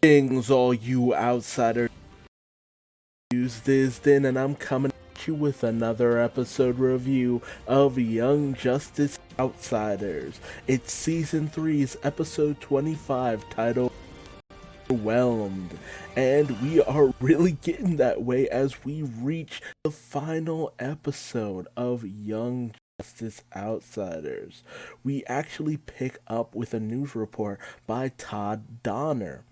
Things all you outsiders. Duuz-Diz-Din, and I'm coming at you with another episode review of Young Justice Outsiders. It's season three's episode 25, titled Overwhelmed, and we are really getting that way as we reach the final episode of Young Justice Outsiders. We actually pick up with a news report by Todd Donner.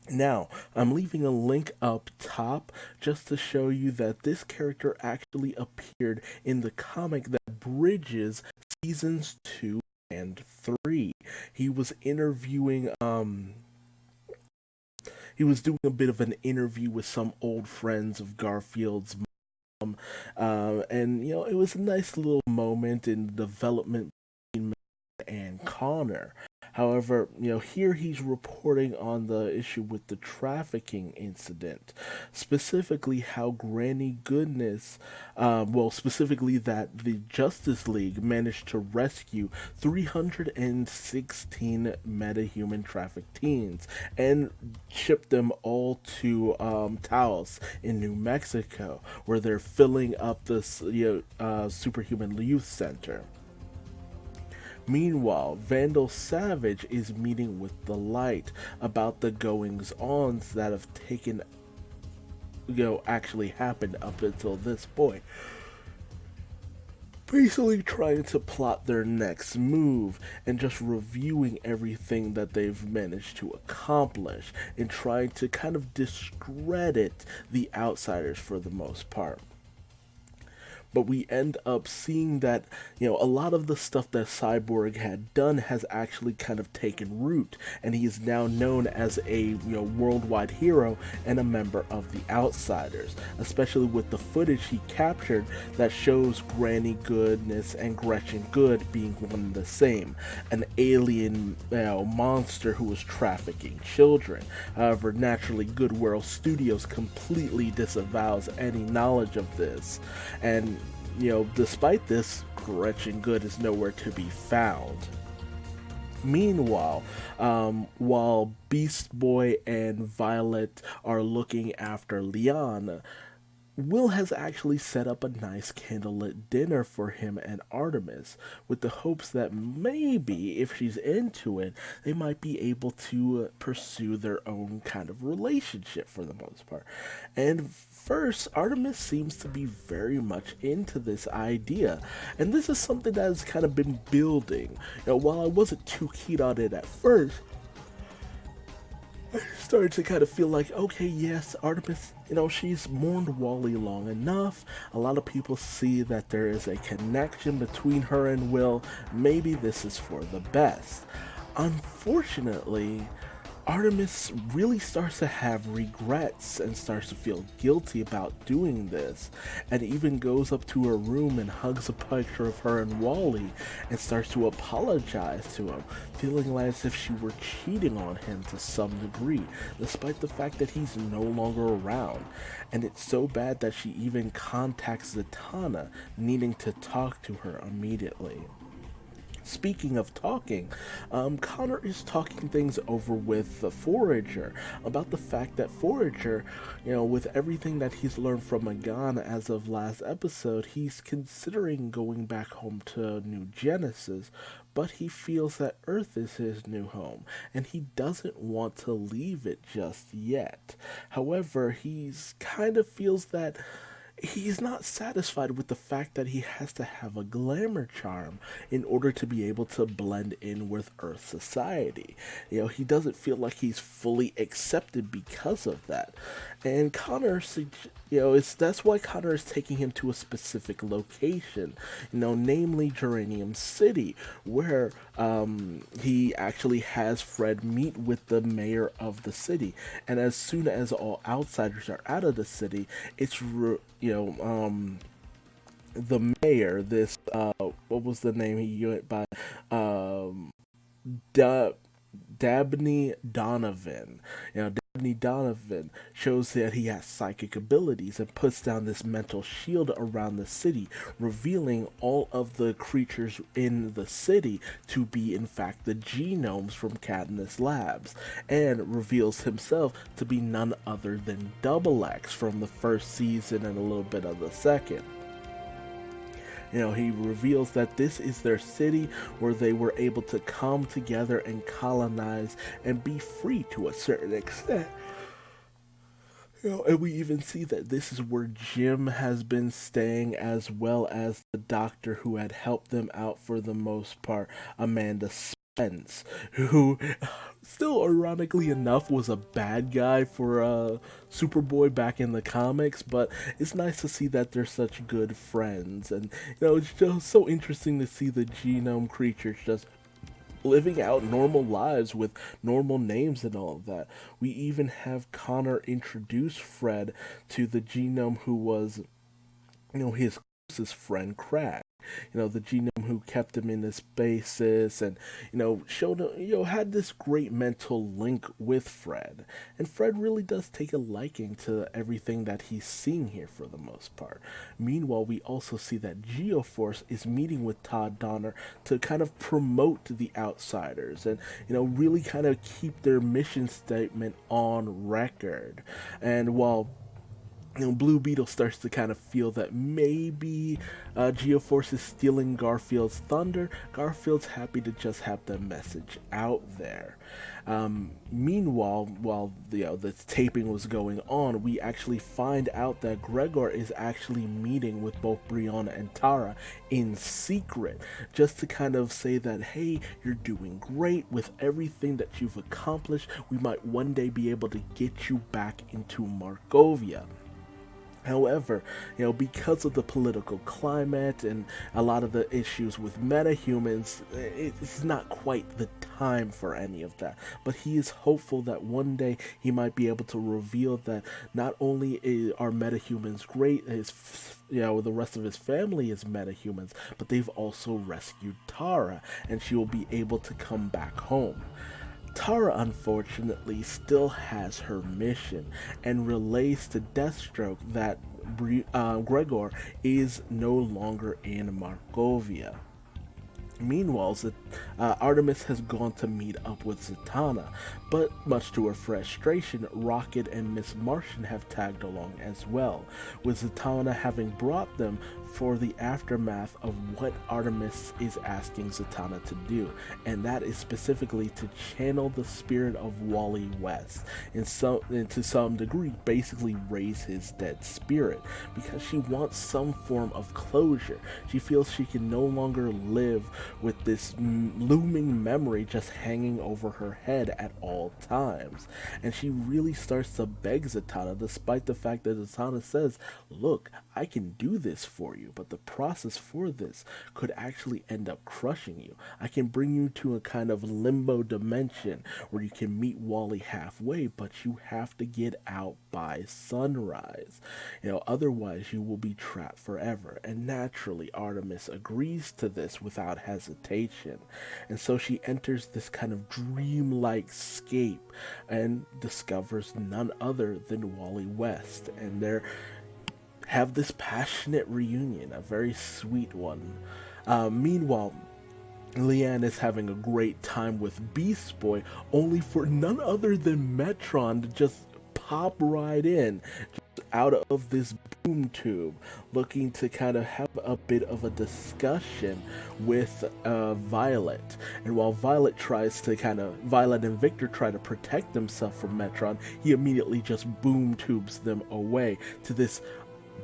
Now, I'm leaving a link up top just to show you that this character actually appeared in the comic that bridges seasons 2 and 3. He was interviewing he was doing a bit of an interview with some old friends of Garfield's mom. And it was a nice little moment in the development between Matt and Connor. However, here he's reporting on the issue with the trafficking incident, specifically how Granny Goodness, specifically that the Justice League managed to rescue 316 metahuman trafficked teens and ship them all to Taos in New Mexico, where they're filling up this superhuman youth center. Meanwhile, Vandal Savage is meeting with the Light about the goings-ons that have actually happened up until this point. Basically trying to plot their next move and just reviewing everything that they've managed to accomplish and trying to kind of discredit the outsiders for the most part. But we end up seeing that a lot of the stuff that Cyborg had done has actually kind of taken root, and he is now known as a worldwide hero and a member of the Outsiders, especially with the footage he captured that shows Granny Goodness and Gretchen Good being one and the same, an alien monster who was trafficking children. However, naturally, Goodwill Studios completely disavows any knowledge of this, and despite this, Gretchen Good is nowhere to be found. Meanwhile, while Beast Boy and Violet are looking after Leon, Will has actually set up a nice candlelit dinner for him and Artemis, with the hopes that maybe, if she's into it, they might be able to pursue their own kind of relationship for the most part. And first, Artemis seems to be very much into this idea, and this is something that has kind of been building. While I wasn't too keen on it at first, started to kind of feel like, okay, yes, Artemis, she's mourned Wally long enough. A lot of people see that there is a connection between her and Will. Maybe this is for the best. Unfortunately, Artemis really starts to have regrets and starts to feel guilty about doing this, and even goes up to her room and hugs a picture of her and Wally and starts to apologize to him, feeling as if she were cheating on him to some degree, despite the fact that he's no longer around. And it's so bad that she even contacts Zatanna, needing to talk to her immediately. Speaking of talking, Connor is talking things over with the Forager about the fact that Forager, with everything that he's learned from Magan as of last episode, he's considering going back home to New Genesis, but he feels that Earth is his new home, and he doesn't want to leave it just yet. However, he's kind of feels that he's not satisfied with the fact that he has to have a glamour charm in order to be able to blend in with Earth society. He doesn't feel like he's fully accepted because of that. And Connor, that's why Connor is taking him to a specific location, namely Geranium City, where he actually has Fred meet with the mayor of the city. And as soon as all outsiders are out of the city, it's the mayor, this what was the name he went by, Dabney Donovan. Donovan shows that he has psychic abilities and puts down this mental shield around the city, revealing all of the creatures in the city to be, in fact, the genomes from Cadmus Labs, and reveals himself to be none other than Double X from the first season and a little bit of the second. He reveals that this is their city where they were able to come together and colonize and be free to a certain extent. And we even see that this is where Jim has been staying, as well as the doctor who had helped them out for the most part, Amanda Spence, who, still ironically enough, was a bad guy for Superboy back in the comics, but it's nice to see that they're such good friends. And it's just so interesting to see the genome creatures just living out normal lives with normal names and all of that. We even have Connor introduce Fred to the genome who was, his closest friend, Craig. The genome who kept him in his basis and, showed him, had this great mental link with Fred. And Fred really does take a liking to everything that he's seeing here for the most part. Meanwhile, we also see that Geoforce is meeting with Todd Donner to kind of promote the Outsiders and, really kind of keep their mission statement on record. And while Blue Beetle starts to kind of feel that maybe Geoforce is stealing Garfield's thunder, Garfield's happy to just have the message out there. Meanwhile, while the taping was going on, we actually find out that Gregor is actually meeting with both Brianna and Tara in secret, just to kind of say that, hey, you're doing great with everything that you've accomplished. We might one day be able to get you back into Markovia. However, because of the political climate and a lot of the issues with metahumans, it's not quite the time for any of that. But he is hopeful that one day he might be able to reveal that not only are metahumans great, the rest of his family is metahumans, but they've also rescued Tara, and she will be able to come back home. Tara, unfortunately, still has her mission and relays to Deathstroke that Gregor is no longer in Markovia. Meanwhile, Artemis has gone to meet up with Zatanna, but much to her frustration, Rocket and Miss Martian have tagged along as well, with Zatanna having brought them for the aftermath of what Artemis is asking Zatanna to do, and that is specifically to channel the spirit of Wally West, and to some degree basically raise his dead spirit, because she wants some form of closure. She feels she can no longer live with this looming memory just hanging over her head at all times. And she really starts to beg Zatanna, despite the fact that Zatanna says, look, I can do this for you, but the process for this could actually end up crushing you. I can bring you to a kind of limbo dimension where you can meet Wally halfway, but you have to get out by sunrise. Otherwise you will be trapped forever. And naturally, Artemis agrees to this without hesitation. And so she enters this kind of dreamlike scape and discovers none other than Wally West. And they're have this passionate reunion, a very sweet one. Meanwhile, Leanne is having a great time with Beast Boy, only for none other than Metron to just pop right in, just out of this boom tube, looking to kind of have a bit of a discussion with Violet. And while Violet and Victor try to protect themselves from Metron, he immediately just boom tubes them away to this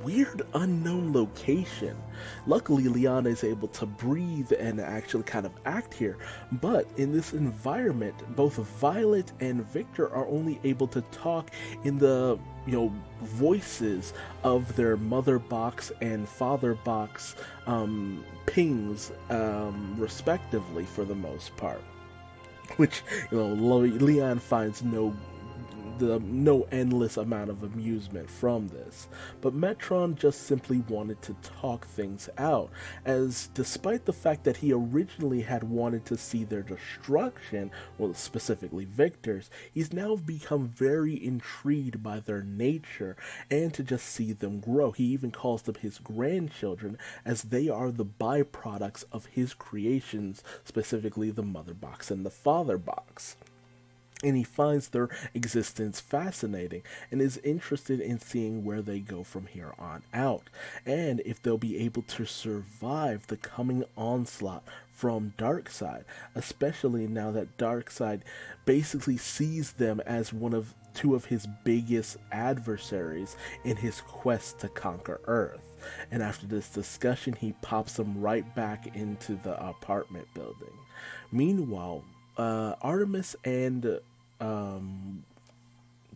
weird unknown location. Luckily, Liana is able to breathe and actually kind of act here, but in this environment, both Violet and Victor are only able to talk in the voices of their mother box and father box pings respectively, for the most part, which Leon finds no no endless amount of amusement from this. But Metron just simply wanted to talk things out, as despite the fact that he originally had wanted to see their destruction, well, specifically Victor's, he's now become very intrigued by their nature and to just see them grow. He even calls them his grandchildren, as they are the byproducts of his creations, specifically the mother box and the father box. And he finds their existence fascinating and is interested in seeing where they go from here on out, and if they'll be able to survive the coming onslaught from Darkseid, especially now that Darkseid basically sees them as two of his biggest adversaries in his quest to conquer Earth. And after this discussion, he pops them right back into the apartment building. Meanwhile, Artemis and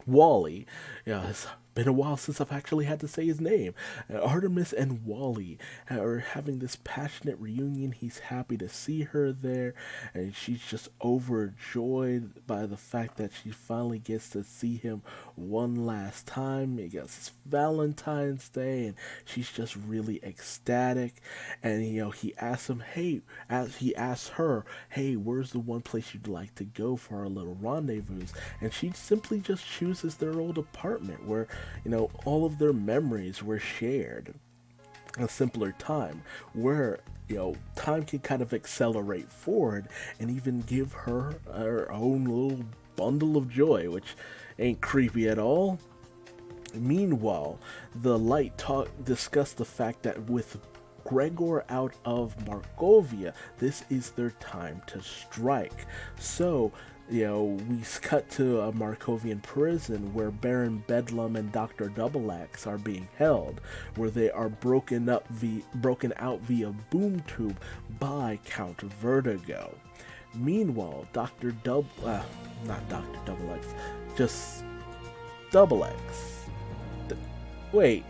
Wally, yeah, it's been a while since I've actually had to say his name. Artemis and Wally are having this passionate reunion. He's happy to see her there, and she's just overjoyed by the fact that she finally gets to see him one last time. I guess it's Valentine's Day, and she's just really ecstatic. And he asks him, he asks her, "Hey, where's the one place you'd like to go for our little rendezvous?" And she simply just chooses their old apartment where all of their memories were shared. A simpler time where, time can kind of accelerate forward and even give her own little bundle of joy, which ain't creepy at all. Meanwhile, the Light discussed the fact that with Gregor out of Markovia, this is their time to strike. So, we cut to a Markovian prison where Baron Bedlam and Dr. Double X are being held, where they are broken out via boom tube by Count Vertigo. Meanwhile, not Dr. Double X, just Double X. Wait,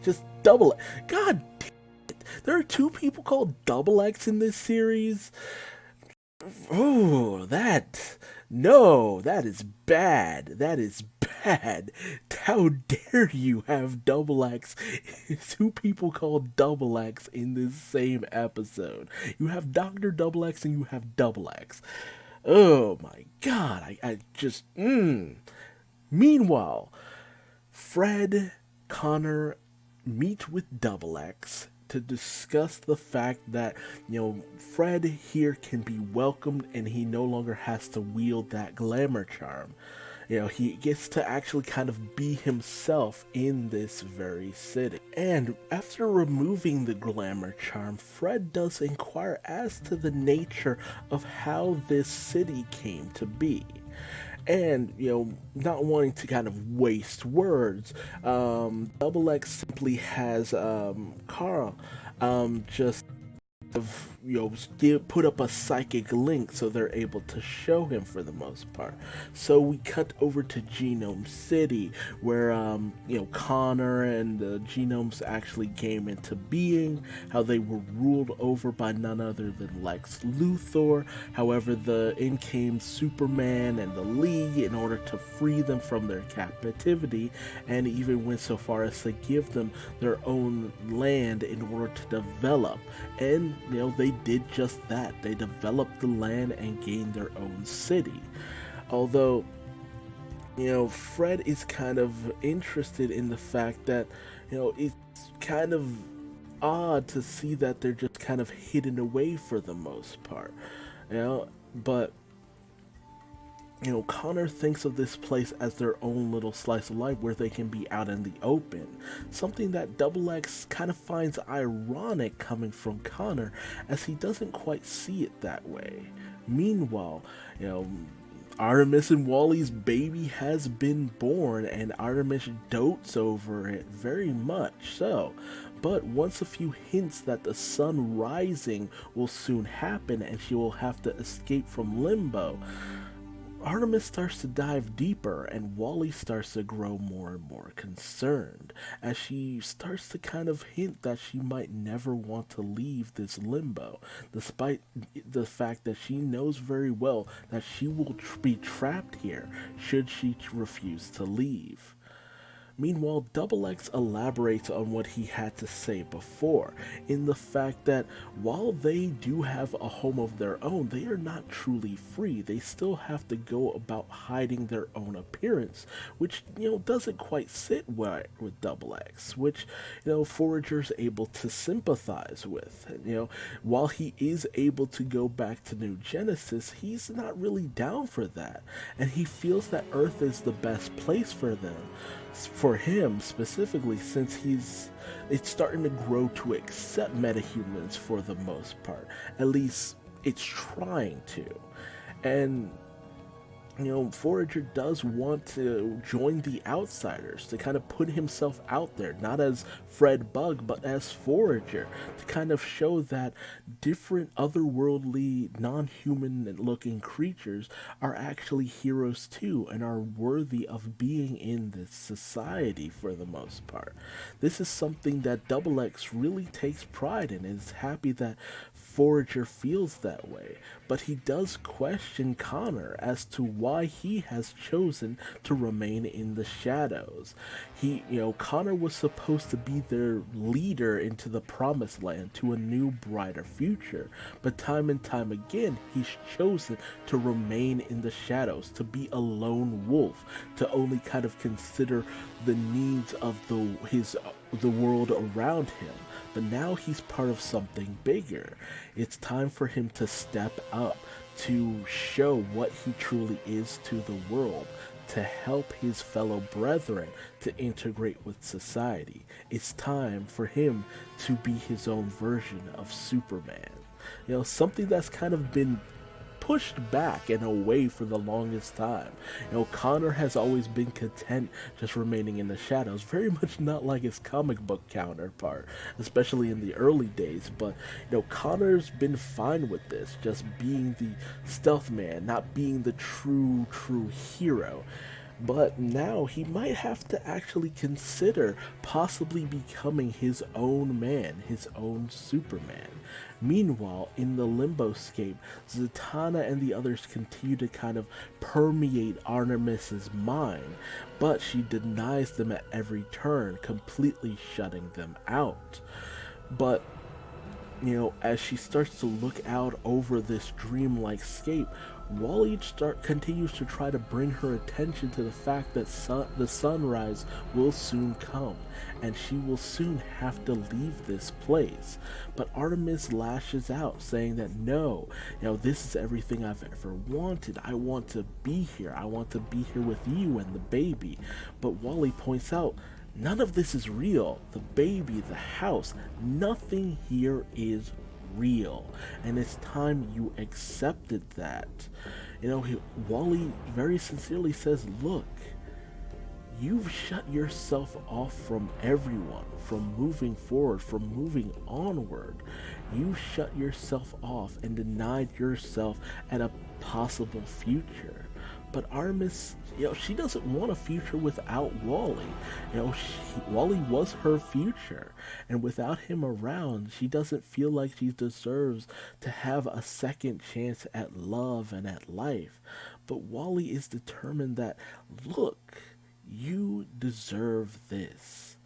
just Double X. God damn it, there are two people called Double X in this series? Oh, that is bad. That is bad. How dare you have Double X, two people called Double X in this same episode? You have Dr. Double X and you have Double X. Oh my god, I just, Meanwhile, Fred, Connor meet with Double X to discuss the fact that, Fred here can be welcomed and he no longer has to wield that glamour charm. He gets to actually kind of be himself in this very city. And after removing the glamour charm, Fred does inquire as to the nature of how this city came to be. And, not wanting to kind of waste words, Double X simply has Carl just put up a psychic link so they're able to show him for the most part. So we cut over to Genome City where Connor and the Genomes actually came into being, how they were ruled over by none other than Lex Luthor. However, in came Superman and the League in order to free them from their captivity, and even went so far as to give them their own land in order to develop. And they did just that. They developed the land and gained their own city. Although, Fred is kind of interested in the fact that, it's kind of odd to see that they're just kind of hidden away for the most part. But Connor thinks of this place as their own little slice of life where they can be out in the open. Something that Double X kind of finds ironic coming from Connor, as he doesn't quite see it that way. Meanwhile, Artemis and Wally's baby has been born, and Artemis dotes over it very much so. But once a few hints that the sun rising will soon happen and she will have to escape from limbo, Artemis starts to dive deeper, and Wally starts to grow more and more concerned as she starts to kind of hint that she might never want to leave this limbo, despite the fact that she knows very well that she will be trapped here should she refuse to leave. Meanwhile, Double X elaborates on what he had to say before, in the fact that while they do have a home of their own, they are not truly free. They still have to go about hiding their own appearance, which, doesn't quite sit right with Double X, which, Forager's able to sympathize with. And, while he is able to go back to New Genesis, he's not really down for that, and he feels that Earth is the best place for them. For him specifically, since it's starting to grow to accept metahumans for the most part. At least it's trying to. And Forager does want to join the Outsiders, to kind of put himself out there, not as Fred Bug, but as Forager, to kind of show that different otherworldly, non-human looking creatures are actually heroes too, and are worthy of being in this society for the most part. This is something that Double X really takes pride in, and is happy that Forager feels that way, but he does question Connor as to why he has chosen to remain in the shadows. Connor was supposed to be their leader into the promised land, to a new, brighter future, but time and time again, he's chosen to remain in the shadows, to be a lone wolf, to only kind of consider the needs of the world around him. But now he's part of something bigger. It's time for him to step up, to show what he truly is to the world, to help his fellow brethren to integrate with society. It's time for him to be his own version of Superman. Something that's kind of been pushed back and away for the longest time. Connor has always been content just remaining in the shadows, very much not like his comic book counterpart, especially in the early days, but Connor's been fine with this, just being the stealth man, not being the true hero. But now he might have to actually consider possibly becoming his own man, his own Superman. Meanwhile, in the Limboscape, Zatanna and the others continue to kind of permeate Artemis's mind, but she denies them at every turn, completely shutting them out. But as she starts to look out over this dreamlike scape, Wally continues to try to bring her attention to the fact that the sunrise will soon come, and she will soon have to leave this place. But Artemis lashes out, saying that no, this is everything I've ever wanted. I want to be here. I want to be here with you and the baby. But Wally points out, none of this is real. The baby, the house, nothing here is real, and it's time you accepted that. Wally very sincerely says, look, you've shut yourself off from everyone, from moving forward, from moving onward. You shut yourself off and denied yourself at a possible future. But Artemis, she doesn't want a future without Wally. Wally was her future, and without him around, she doesn't feel like she deserves to have a second chance at love and at life. But Wally is determined that, look, you deserve this.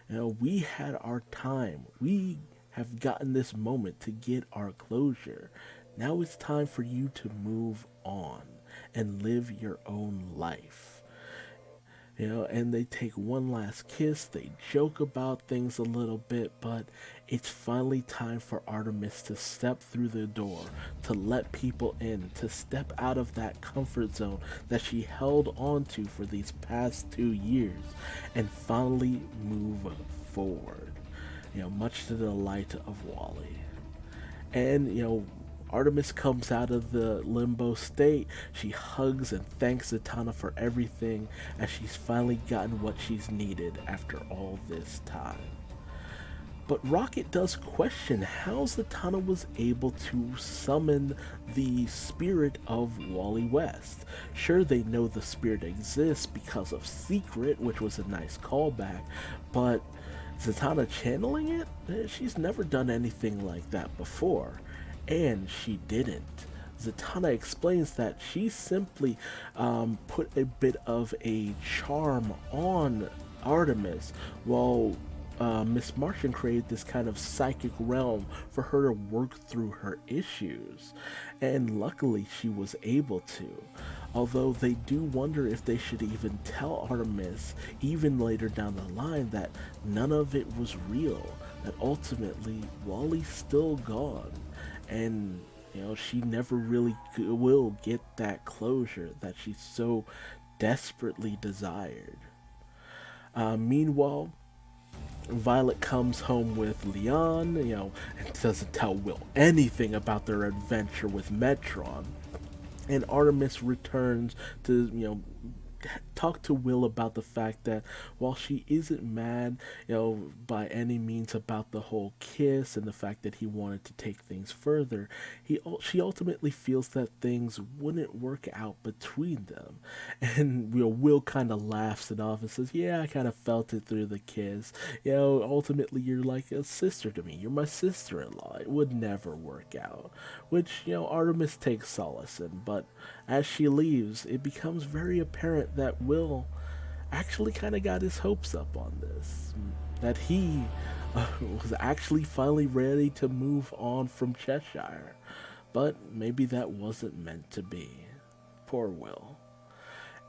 We had our time. We have gotten this moment to get our closure. Now it's time for you to move on and live your own life. And they take one last kiss, they joke about things a little bit, but it's finally time for Artemis to step through the door, to let people in, to step out of that comfort zone that she held on to for these past 2 years, and finally move forward, much to the delight of Wally. And, Artemis comes out of the limbo state. She hugs and thanks Zatanna for everything, as she's finally gotten what she's needed after all this time. But Rocket does question how Zatanna was able to summon the spirit of Wally West. Sure, they know the spirit exists because of Secret, which was a nice callback, but Zatanna channeling it? She's never done anything like that before. And she didn't. Zatanna explains that she simply put a bit of a charm on Artemis while Miss Martian created this kind of psychic realm for her to work through her issues. And luckily, she was able to. Although they do wonder if they should even tell Artemis, even later down the line, that none of it was real, that ultimately Wally's still gone. And she never really will get that closure that she so desperately desired. Meanwhile, Violet comes home with Leon, and doesn't tell Will anything about their adventure with Metron. And Artemis returns to, talk to Will about the fact that while she isn't mad, by any means about the whole kiss and the fact that he wanted to take things further, she ultimately feels that things wouldn't work out between them. And Will kind of laughs it off and says, "Yeah, I kind of felt it through the kiss. Ultimately you're like a sister to me. You're my sister-in-law. It would never work out." Which, Artemis takes solace in, but as she leaves, it becomes very apparent that Will actually kind of got his hopes up on this. That he was actually finally ready to move on from Cheshire. But maybe that wasn't meant to be. Poor Will.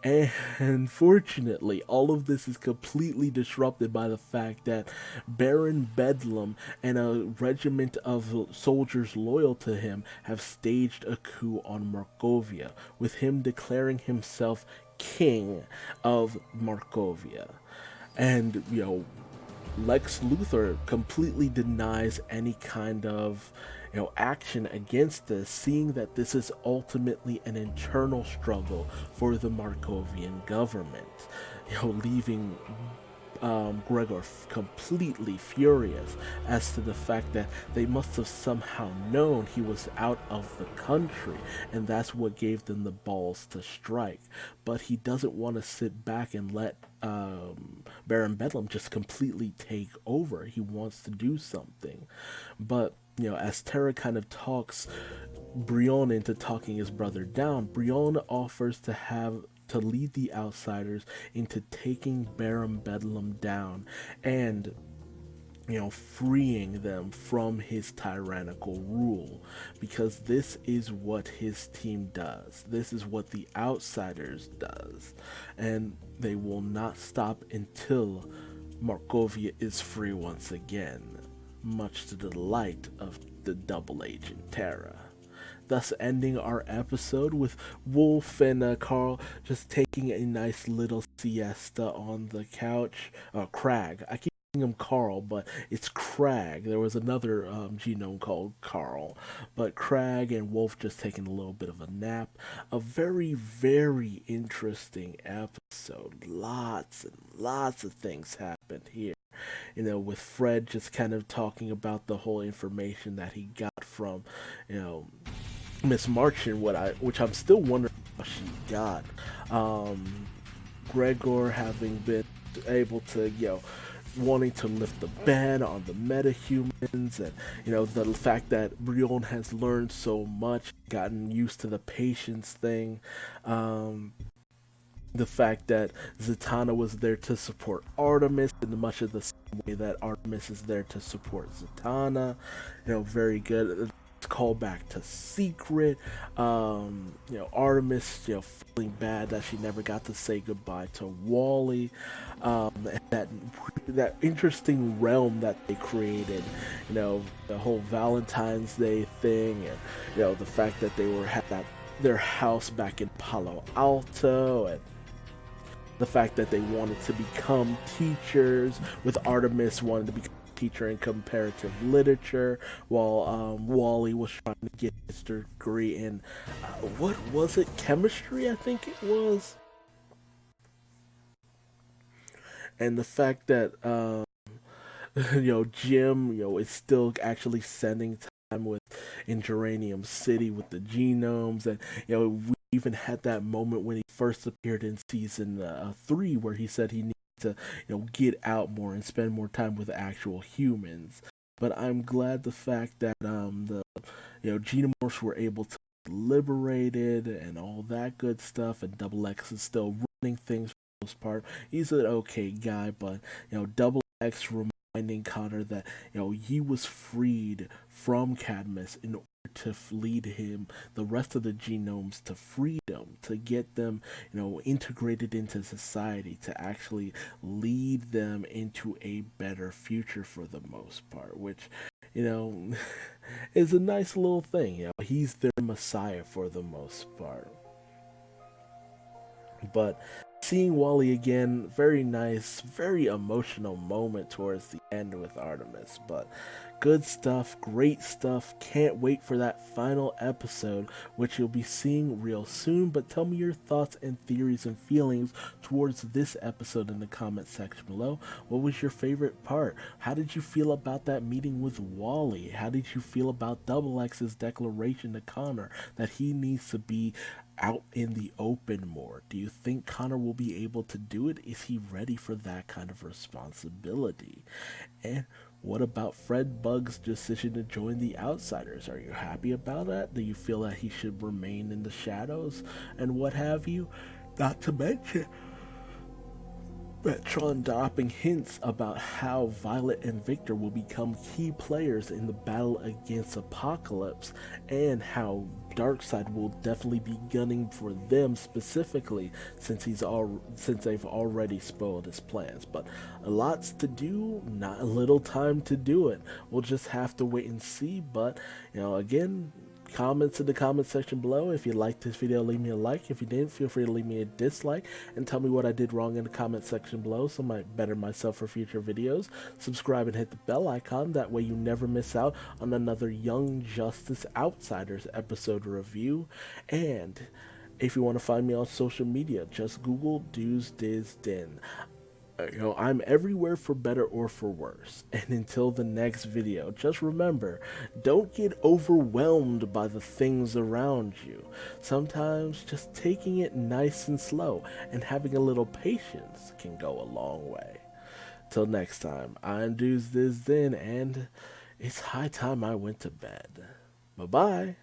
And fortunately, all of this is completely disrupted by the fact that Baron Bedlam and a regiment of soldiers loyal to him have staged a coup on Markovia, with him declaring himself king of Markovia. And, Lex Luthor completely denies any kind of action against this, seeing that this is ultimately an internal struggle for the Markovian government, leaving Gregor completely furious as to the fact that they must have somehow known he was out of the country, and that's what gave them the balls to strike. But he doesn't want to sit back and let Baron Bedlam just completely take over. He wants to do something. But as Terra kind of talks Brion into talking his brother down, Brion offers to lead the outsiders into taking Baron Bedlam down and freeing them from his tyrannical rule, because this is what his team does. This is what the outsiders does, and they will not stop until Markovia is free once again, much to the delight of the double agent Terra. Thus ending our episode with Wolf and Carl just taking a nice little siesta on the couch. Crag. I keep calling him Carl, but it's Crag. There was another genome called Carl. But Crag and Wolf just taking a little bit of a nap. A very, very interesting episode. Lots and lots of things happened here. With Fred just kind of talking about the whole information that he got from, Miss Martian, which I'm still wondering how she got. Gregor having been able to, wanting to lift the ban on the metahumans, and the fact that Brion has learned so much, gotten used to the patience thing. The fact that Zatanna was there to support Artemis in much of the same way that Artemis is there to support Zatanna. Very good. Call back to Secret. Artemis, feeling bad that she never got to say goodbye to Wally. That interesting realm that they created. The whole Valentine's Day thing, and the fact that they had their house back in Palo Alto, and the fact that they wanted to become teachers, with Artemis wanting to become a teacher in comparative literature, while Wally was trying to get his degree in, what was it, chemistry, I think it was. And the fact that Jim, is still actually spending time with in Geranium City with the genomes, and we even had that moment when he first appeared in season 3, where he said he needed to get out more and spend more time with actual humans. But I'm glad the fact that the Xenomorphs were able to be liberated and all that good stuff, and Double X is still running things for the most part. He's an okay guy, but Double X reminding Connor that he was freed from Cadmus in order to lead him, the rest of the genomes, to freedom, to get them integrated into society, to actually lead them into a better future for the most part, which you know is a nice little thing. He's their messiah for the most part. But seeing Wally again, very nice, very emotional moment towards the end with Artemis. But good stuff, great stuff. Can't wait for that final episode, which you'll be seeing real soon. But tell me your thoughts and theories and feelings towards this episode in the comment section below. What was your favorite part? How did you feel about that meeting with Wally? How did you feel about Double X's declaration to Connor that he needs to be out in the open more? Do you think Connor will be able to do it? Is he ready for that kind of responsibility? And what about Fred Bug's decision to join the Outsiders? Are you happy about that? Do you feel that he should remain in the shadows and what have you? Not to mention Retron dropping hints about how Violet and Victor will become key players in the battle against Apocalypse, and how Darkseid will definitely be gunning for them specifically, since they've already spoiled his plans. But lots to do, not a little time to do it. We'll just have to wait and see. But again, comments in the comment section below. If you liked this video, leave me a like. If you didn't, feel free to leave me a dislike and tell me what I did wrong in the comment section below so I might better myself for future videos. Subscribe and hit the bell icon, that way you never miss out on another Young Justice Outsiders episode review. And if you want to find me on social media, just Google Duuz-Diz-Din. I'm everywhere for better or for worse. And until the next video, just remember, don't get overwhelmed by the things around you. Sometimes just taking it nice and slow and having a little patience can go a long way. Till next time, I'm Duuz-Diz-Din, and it's high time I went to bed. Bye-bye.